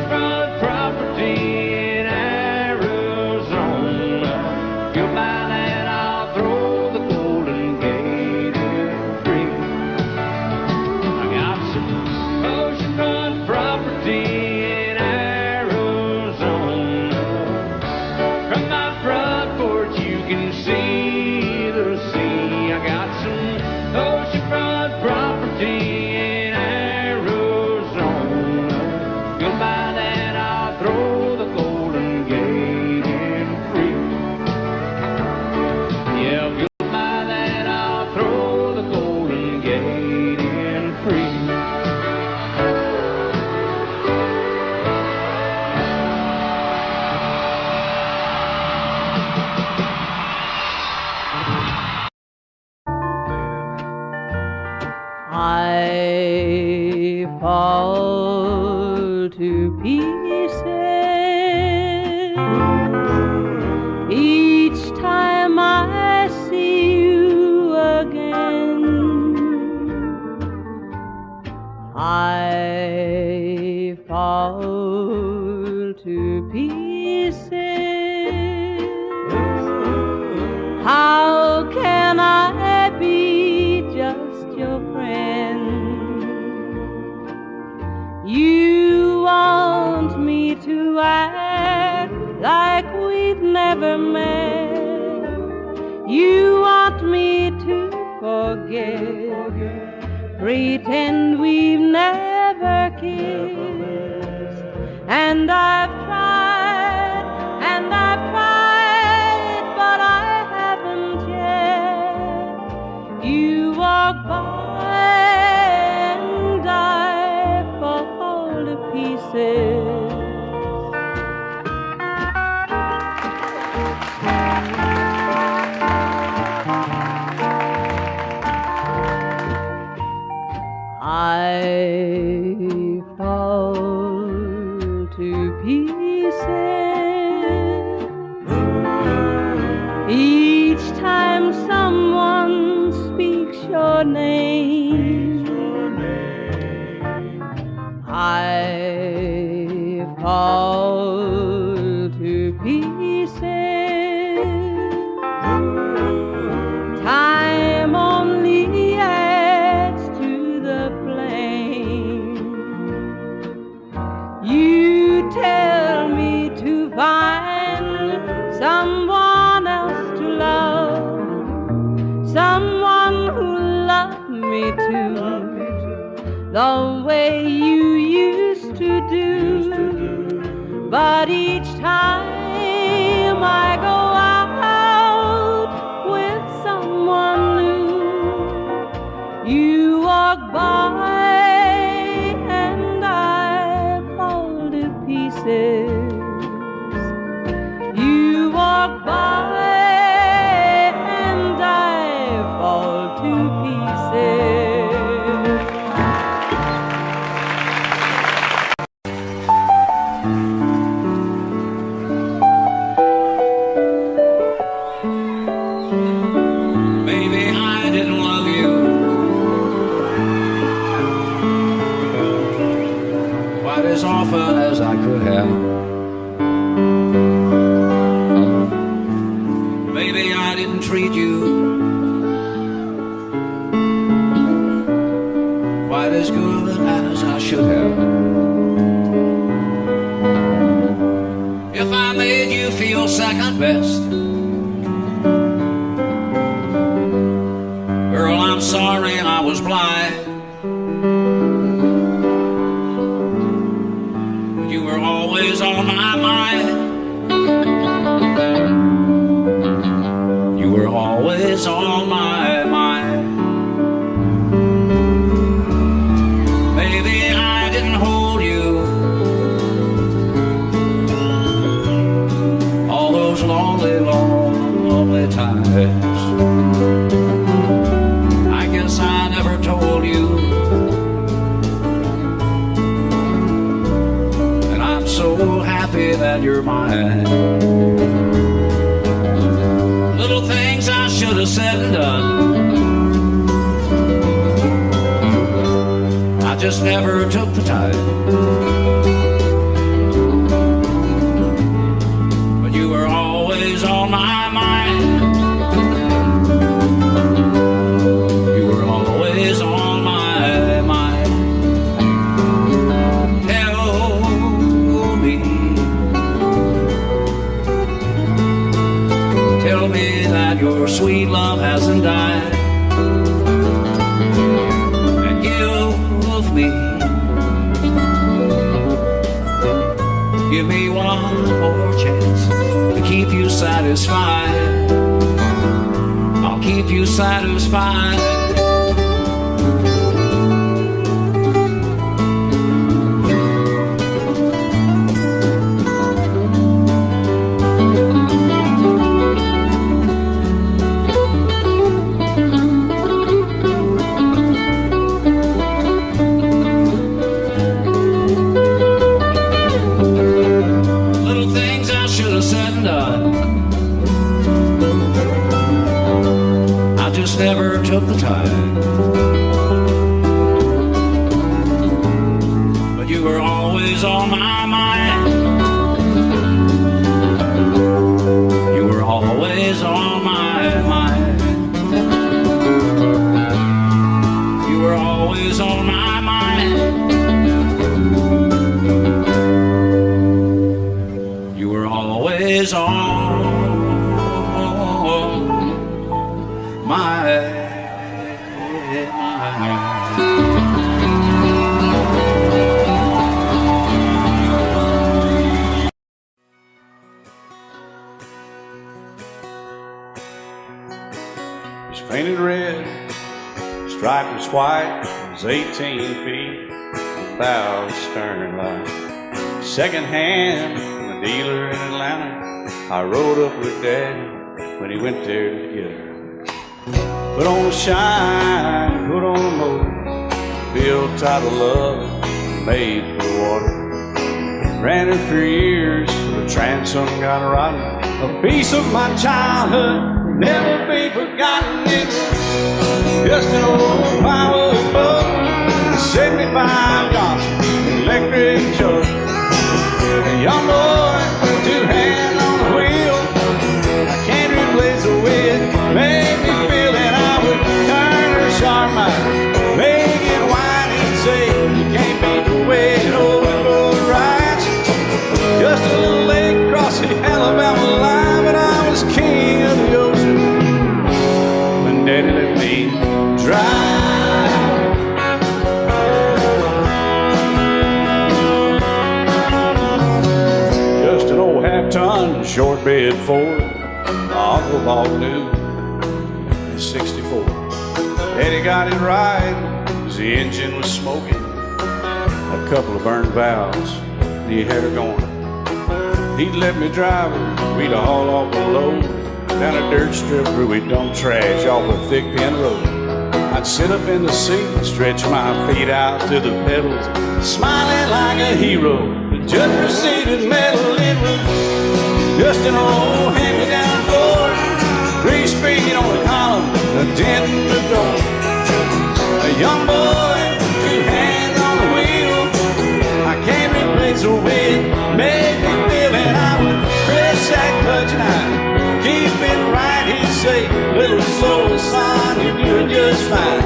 fall to pieces each time I see you again. I fall to pieces. How can I be just your friend? You want me to act like we've never met. You want me to forget, pretend we've never kissed. And I've tried, but I haven't yet. You walk by and I fall to pieces. I fall to pieces each time someone speaks your name. I fall to pieces. Time only adds to the flame. You tell me to find someone else to love, someone who loved me too, the way you used to do. But each time I go out with someone new, you walk by and I fall to pieces. You walk by and I fall to pieces. Maybe I didn't love you quite as often as I could have. Maybe I didn't treat you quite as good as I should have. If I made you feel second best, girl, I'm sorry I was blind. You were always on my mind. You were always on my mind. Maybe I didn't hold you all those lonely, lonely times. I guess I never told you, and I'm so happy that you're mine. Little things I should have said and done, I just never took the time. But you were always on my mind. You were always on my mind. Tell me that your sweet love hasn't died. And give me one more chance to keep you satisfied. I'll keep you satisfied. always on my mind. You were always on my mind. You were always on my mind. You were always on my mind. Painted red, stripe was white, it was 18 feet, bow stern line. Second hand from a dealer in Atlanta, I rode up with Daddy when he went there to get her. Put on a shine, put on a motor, built out of love, made for the water. Ran it for years, the transom got rotten. A piece of my childhood never be forgotten. It's just an old plywood boat, 75 Johnson electric choke. A young boy, two hands on the wheel. I can't replace the way it made me feel that I would turn her sharp mind, make it wide and say you can't beat the way it overboard rides. Just a little lake across the Alabama line, but I was king of the ocean. Daddy let me drive. Just an old half-ton short bed Ford my uncle bought new in '64. Daddy got it right as the engine was smoking, a couple of burned valves, and he had her going. He'd let me drive her, we'd haul off a load down a dirt strip where we dumped trash off a thick pin road. I'd sit up in the seat and stretch my feet out to the pedals, smiling like a hero. The judge proceeded metal, it was just an old hand-me-down Ford, 3-speed on the column, a dent in the door. A young boy, two hands on the wheel. I can't replace the way it made me feel, and I would press that clutch and I'd keep it right, he'd say, little slow, son, you're doing just fine.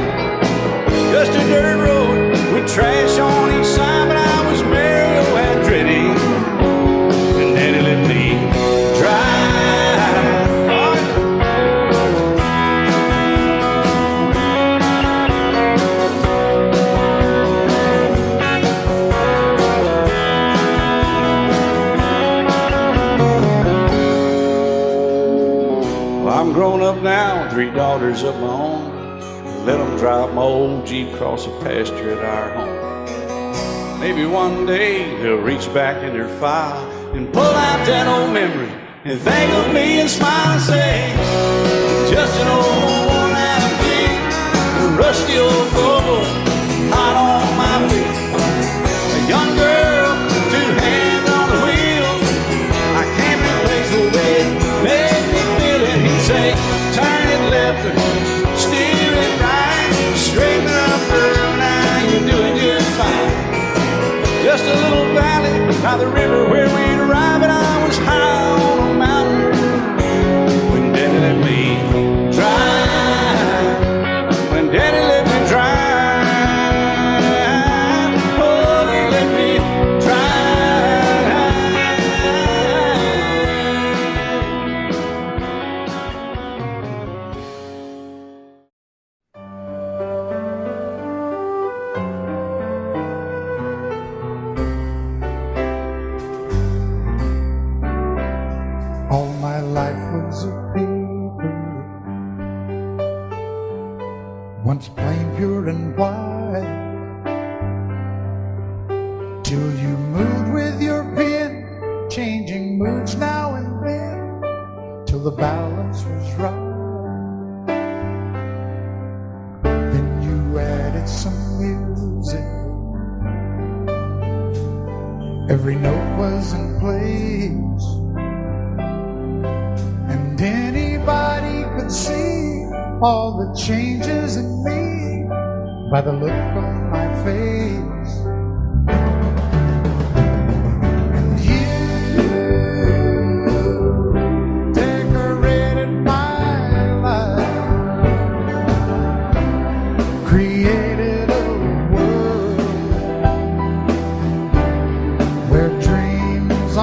Just a dirt road with trash on each side, but I was Mario Andretti, and Daddy let me drive. I'm grown up now, 3 daughters of my own. Let them drive my old Jeep across the pasture at our home. Maybe one day they'll reach back in their file and pull out that old memory and think of me and smile and say, just an old worn-out Jeep, a rusty old Volvo, hot on my feet. A young girl, 2 hands on the wheel. I can't replace the way it made me feel it. He'd say, turn it left or steer it right, straighten up, girl, now you're doing just fine. Just a little valley by the river where we'd arrive, and I was high on a mountain when Daddy let me drive. When Daddy let me drive, oh, he let me All my life was a paper, once plain, pure, and white, till you moved with your pen, changing moods now and then, till the balance was right. Then you added some music, every note was in place, and anybody could see all the changes in me by the look on my face.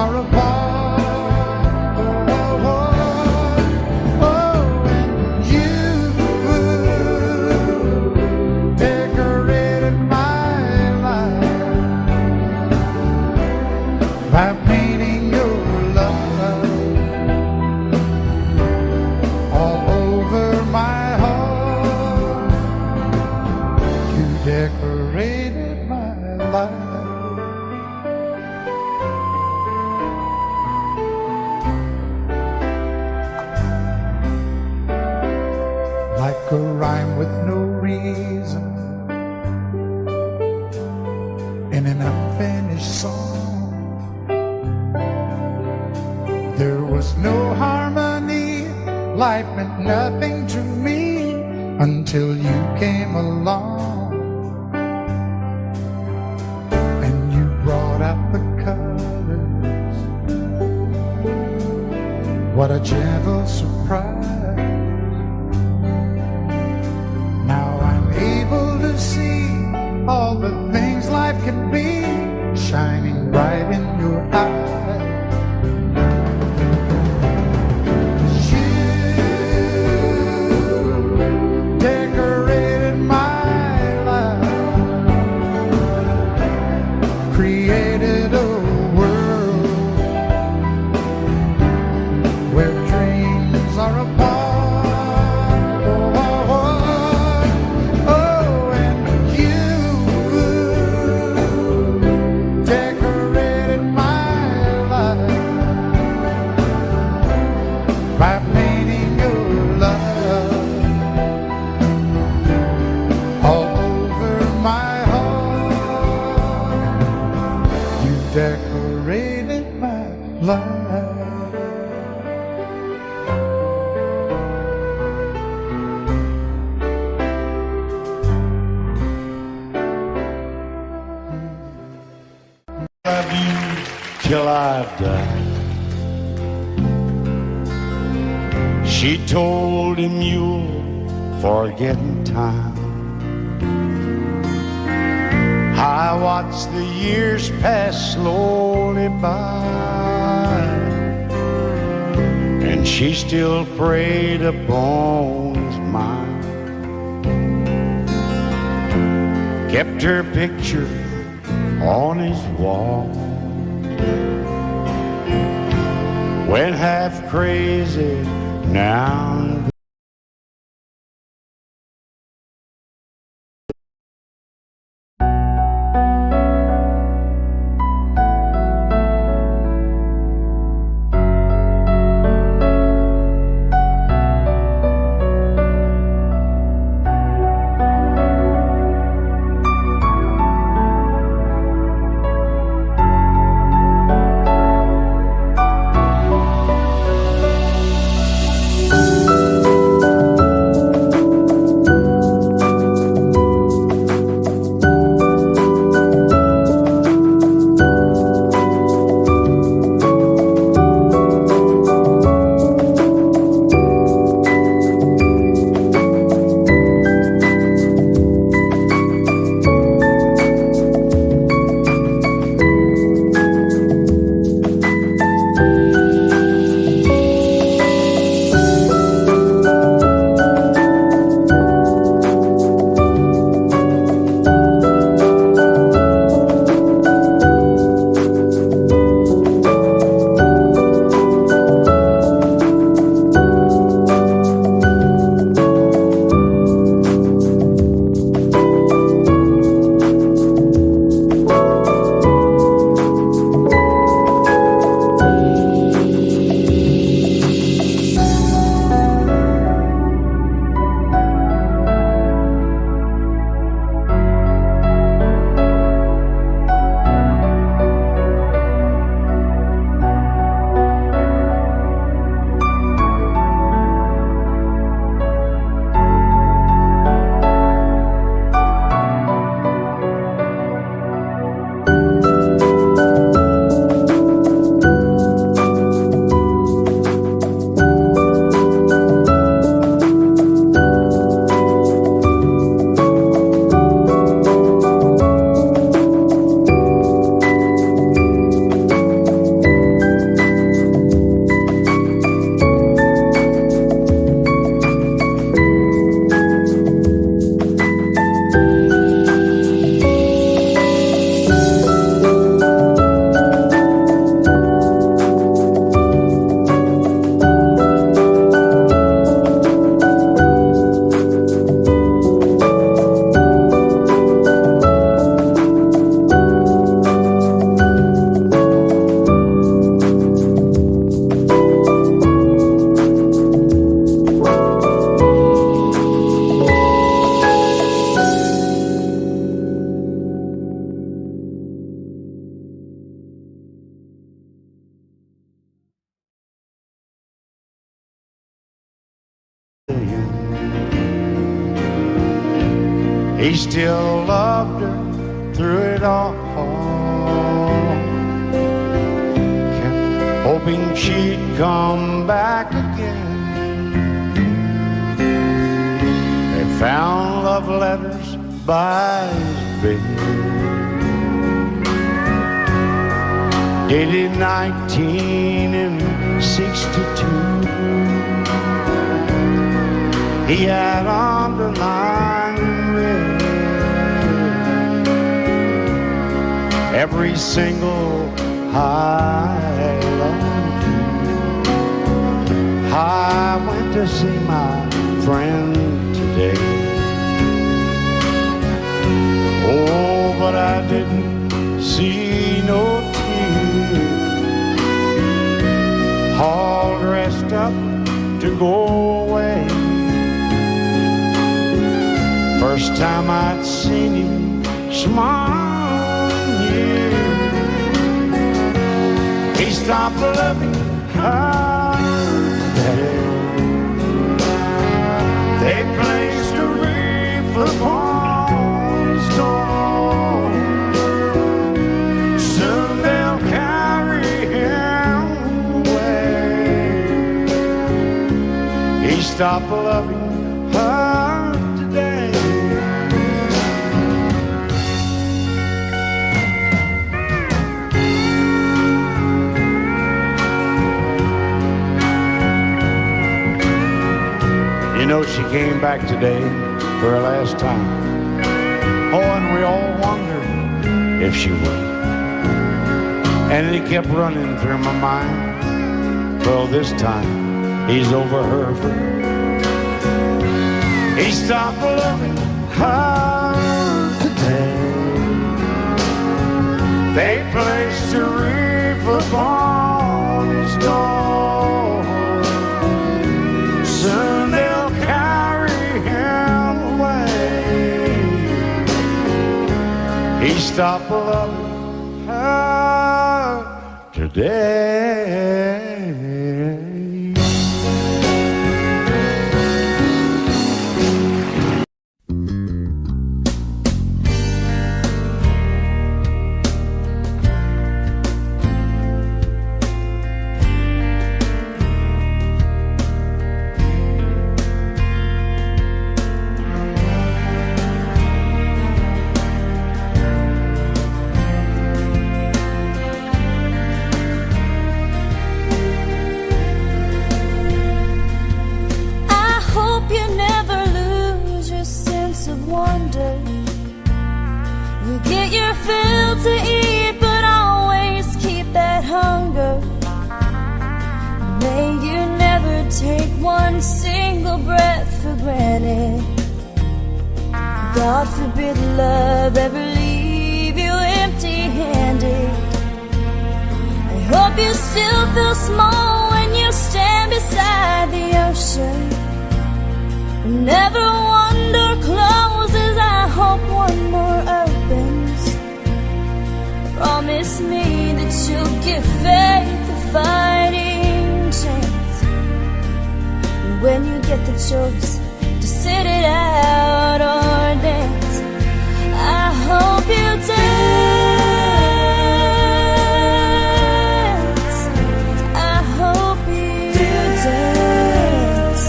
are apart. Oh, and you decorated my life by painting your love all over my heart. You decorated my life. Like a rhyme with no reason in an unfinished song. There was no harmony, life meant nothing to me until you came along. And you brought out the colors. What a gentle surprise. Now I'm able to see all the things life can be, shining bright in your eyes. You decorated my life, created a world where dreams are apart. By painting your love all over my heart, you decorated my life. Love you till I die. She told him you'll forget in time. I watched the years pass slowly by, and she still preyed upon his mind. Kept her picture on his wall. Went half crazy now and then. He still loved her through it all. Kept hoping she'd come back again. They found love letters by his bed, dated 1962. He had underlined red every single I love you. I went to see my friend today. Oh, but I didn't see no tears, all dressed up to go away. First time I'd seen him smile in years. He stopped loving her today. They placed a wreath upon his door. Soon they'll carry him away. He stopped loving her today. You know, she came back today for her last time. Oh, and we all wondered if she would. And it kept running through my mind. Well, this time he's over her for good. He stopped loving her today. They placed a wreath upon his door. Soon they'll carry him away. He stopped loving her today. To eat, but always keep that hunger. May you never take one single breath for granted. God forbid love ever leave you empty-handed. I hope you still feel small when you stand beside the ocean. Never one door closes, I hope one more opens. Promise me that you'll give faith a fighting chance. And when you get the choice to sit it out or dance, I hope you dance. I hope you dance.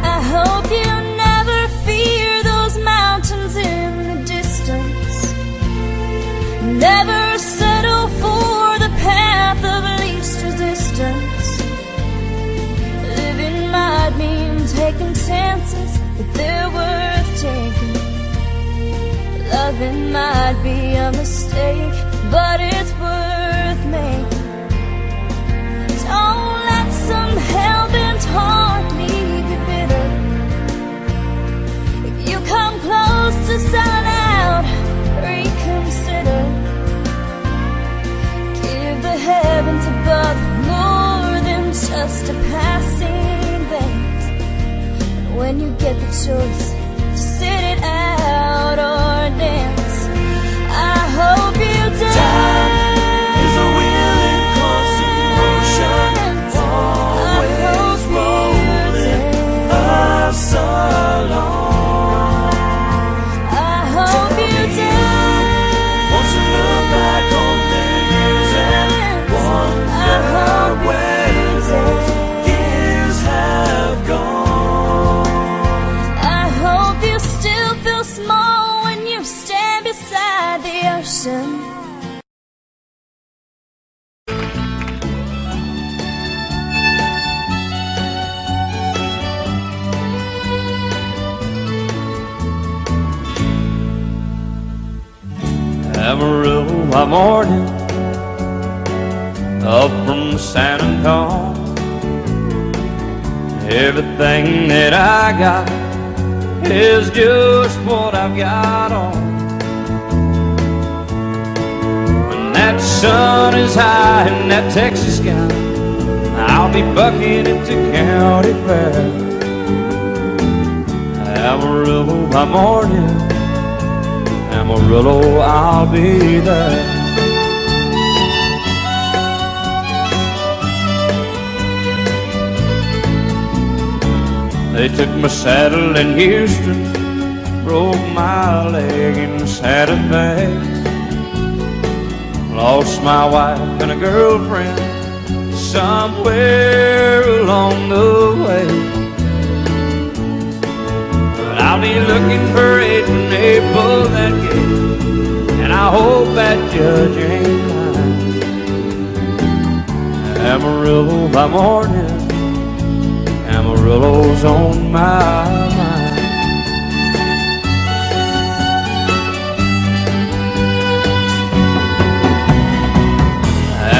I hope you never fear those mountains in never settle for the path of least resistance. Living might mean taking chances, but they're worth taking. Loving might be a mistake, but it's worth making. Don't let some hell-bent heart leave you bitter. If you come close to selling out, reconsider. The heavens above more than just a passing glance. And when you get the choice to sit it out or dance, I hope you dance. Time is a willing constant motion, always rolling us along. listen. Amarillo by morning, up from San Antonio. Everything that I got is just what I've got on. When that sun is high in that Texas sky, I'll be bucking it to county fair. Amarillo by morning, Amarillo, I'll be there. They took my saddle in Houston, broke my leg in Santa Fe. Lost my wife and a girlfriend somewhere along the way. But I'll be looking for it when they pull that gate, and I hope that judge ain't lying. Amarillo by morning, Amarillo's on my mind.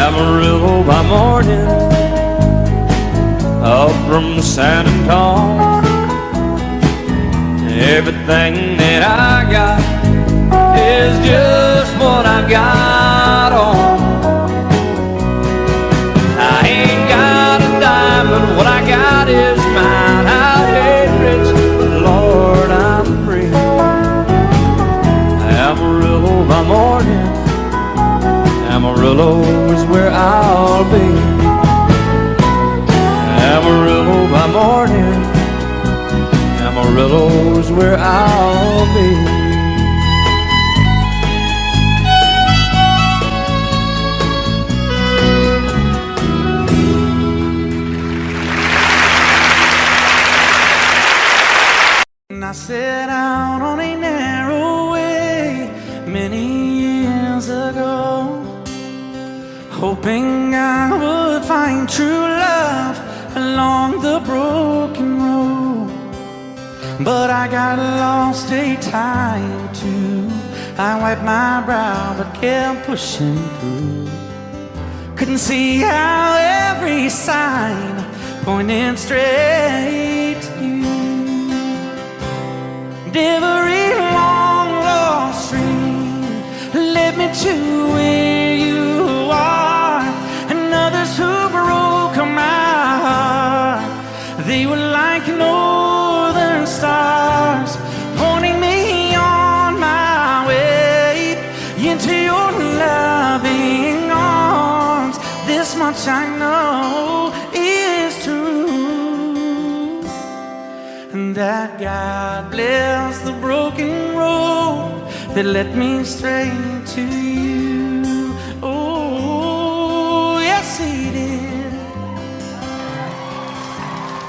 Amarillo by morning, up from San Antonio. Everything that I got is just what I got on. I ain't got a dime, but what I got is mine. I ain't rich, but Lord, I'm free. Amarillo by morning, Amarillo is where I'll be. Amarillo by morning, Amarillo is where I'll be. I set out on a narrow way many years ago, hoping I would find true love along the broken road. But I got lost a time or two. I wiped my brow but kept pushing through. Couldn't see how every sign pointed straight to you. Every long lost stream led me to where you are, and others who broke my heart, they were like northern stars, pointing me on my way into your loving arms. This much I know is true, and that God bless the broken road that led me straight to you. Oh, yes, He did.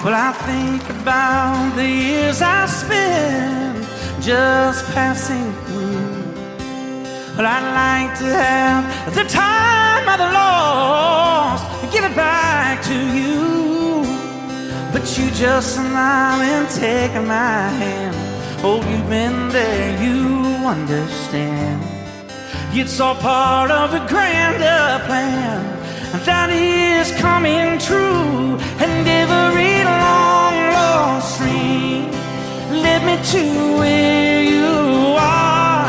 Well, I think about the years I spent just passing through. Well, I'd like to have the time I've lost and give it back to you. But you just smile and take my hand. Oh, you've been there, you understand. It's all part of a grander plan that is coming true. And every long lost stream led me to where you are,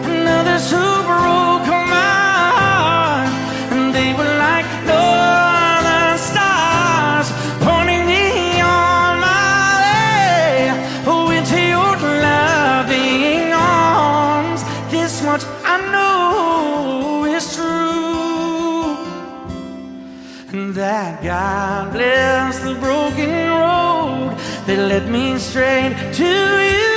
and others who broke my heart, and they were like northern stars, pointing me on my way, oh, into your loving arms. This much I know is true, and that God bless the broken road that led me straight to you.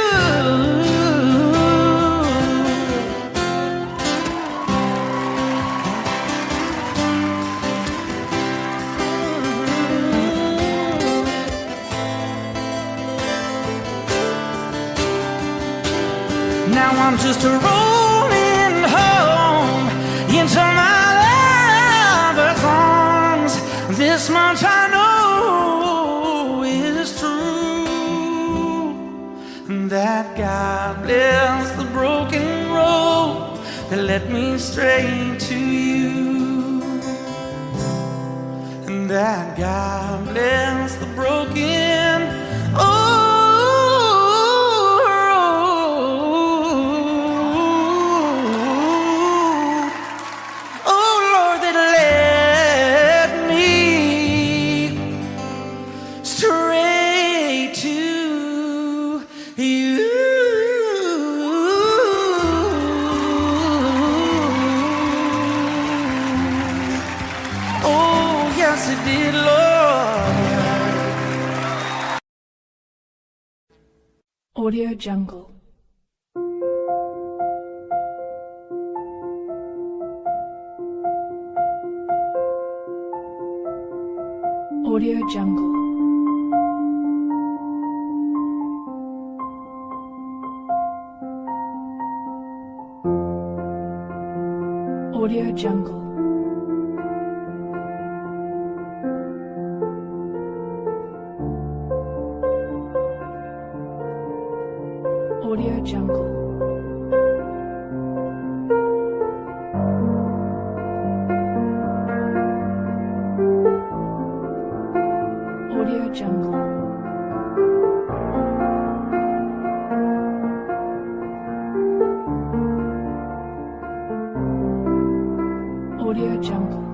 Now I'm just a rolling home this much I know is true, that God bless the broken road that led me straight to you, and that God bless the broken Audio Jungle. Audio Jungle. Audio Jungle. Audio Jungle. Audio Jungle. Audio Jungle.